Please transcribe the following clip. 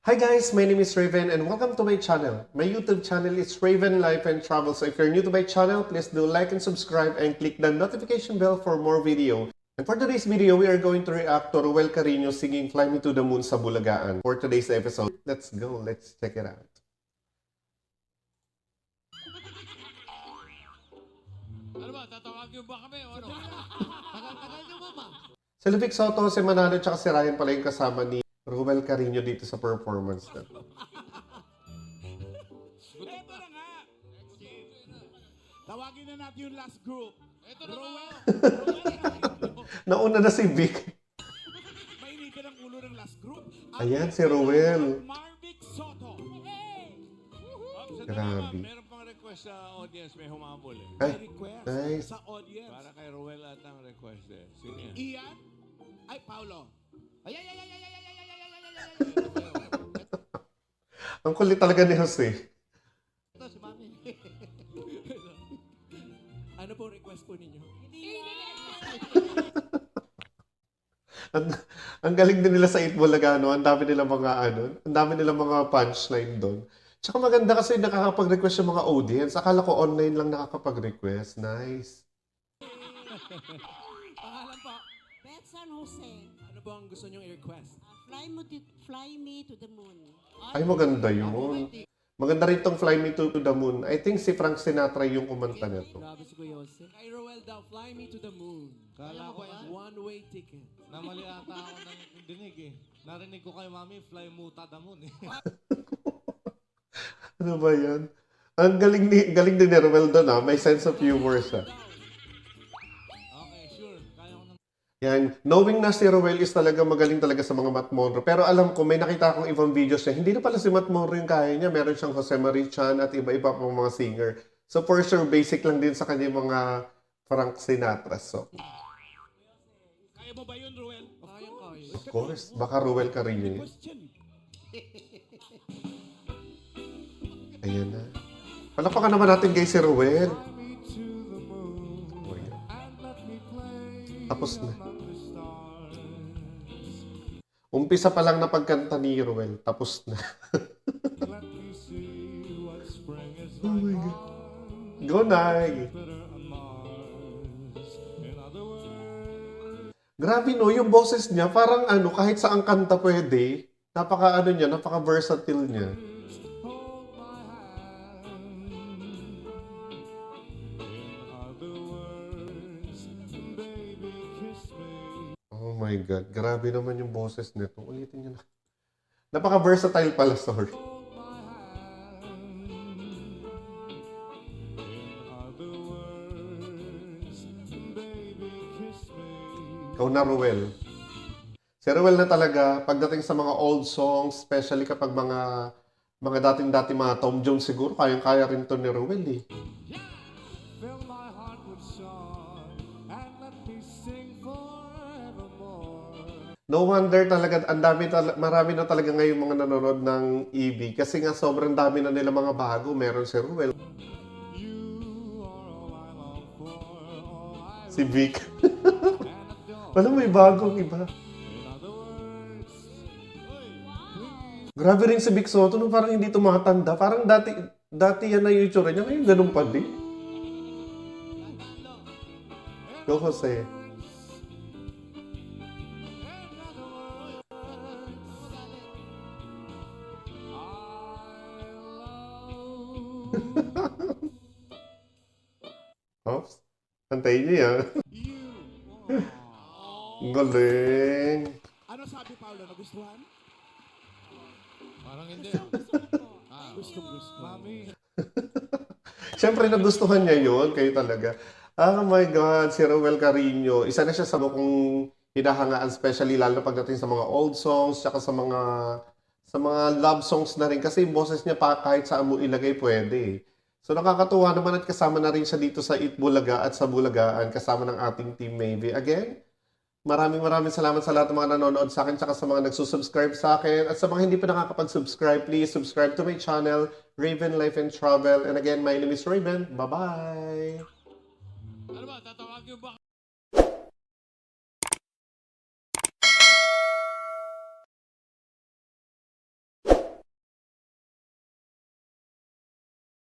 Hi guys, my name is Raven and welcome to my channel. My YouTube channel is Raven Life and Travel. So if you're new to my channel, please do like and subscribe and click the notification bell for more video. And for today's video, we are going to react to Ruel Carino singing Fly Me to the Moon sa Bulagaan. For today's episode, let's go, let's check it out. Ano ba? Tatawagin ba kami o ano? Tagal-tagal nyo ba? Si Luvic Soto, si Manalo, at si Ryan pala yung kasama ni Ruel Carino dito sa performance na. Eto na nga. Tawagin na natin yung last group. Ito na Roel. Nauna na si Vic. Mainitin ang ulo ng last group. Ayan, si Ruel. Marvic Soto. Grabe. Meron pang request sa audience, may humabol eh. Ay, May request nice. sa audience. Para kay Ruel at ang request eh. Sino yan? Ian. Ay, Paulo. Ay. Ang kulit talaga ni Jose. Ito si Mami. Ano po request po ninyo? Ang galing din nila sa Itbulaga, no? Ang dami nila mga ang dami nila mga punchline doon. Tsaka maganda kasi nakakapag-request yung mga audience. Akala ko online lang nakakapag-request. Nice. Pangalan po. Beth San Jose, Ano po ang gusto nyong i-request? fly me to the moon. Ay, maganda yun. Maganda rin tong Fly Me to the Moon. I think si Frank Sinatra yung kumanta nito. Grabe si Kuya Jose. Kay Roel daw, fly me to the moon. Kala ko One-way ticket. namali ata ako ng dinig eh. Narinig ko kay Mami, fly muta the moon eh. Ano ba yan? Ang galing din ni Ruel doon, ha? May sense of humor siya. Okay, sure. Kaya ko ng... Yan. Knowing na si Ruel is talaga magaling talaga sa mga Matt Monro. Pero alam ko, may nakita akong ibang videos niya. Hindi na pala si Matt Monro yung kaya niya. Meron siyang Jose Marie Chan at iba-iba pang mga singer. So for sure, basic lang din sa kanya yung mga Frank Sinatra. So, Kaya mo ba yun, Roel? Kaya. of course, baka Ruel Carino yun. Question. Ayan na. Palapakan naman natin guys si Ruel. Oh, yan. Tapos na. Umpisa pa lang na pagkanta ni Ruel. Tapos na. Oh my God. Go, Nay! Grabe no, yung boses niya, parang kahit saang kanta pwede. Napaka-versatile niya. Oh my God, grabe naman yung boses nito. Ulitin niyo na. Napaka-versatile pala, sorry. Ikaw na, Ruel. Si Ruel na talaga, pagdating sa mga old songs, especially kapag mga dating-dating mga Tom Jones siguro, kayang-kaya rin to ni Ruel eh. Fill my heart with song and let me sing forevermore. No wonder talaga, marami na talaga ngayon mga nanonood ng EB kasi nga sobrang dami na nila mga bago. Meron si Ruel. Si Vic. Wala, may bagong iba. Grabe rin si Vic Soto, no, parang hindi tumatanda. Parang dati yan na yung itsura niya, ngayon ganun pa din. Go, Jose. Oops. Antayin niyo yan. Ang galing. Ano sabi Paulo? Nagustuhan? Parang hindi. Gusto. Mami, Siyempre, nagustuhan niya yun. Kayo talaga. Oh my God, si Ruel Carino. Isa na siya sa kung hinahangaan, especially lalo pagdating sa mga old songs, tsaka sa mga love songs na rin. Kasi yung boses niya pa kahit saan mo ilagay, pwede. So nakakatuwa naman at kasama na rin siya dito sa Itbulaga at sa Bulagaan, kasama ng ating Team Maybe. Again, maraming salamat sa lahat ng mga nanonood sa akin tsaka sa mga nagsusubscribe sa akin. At sa mga hindi pa nakakapag-subscribe, please subscribe to my channel, Raven Life and Travel. And again, my name is Raven. Bye-bye! Ano ba? Tatawagin ba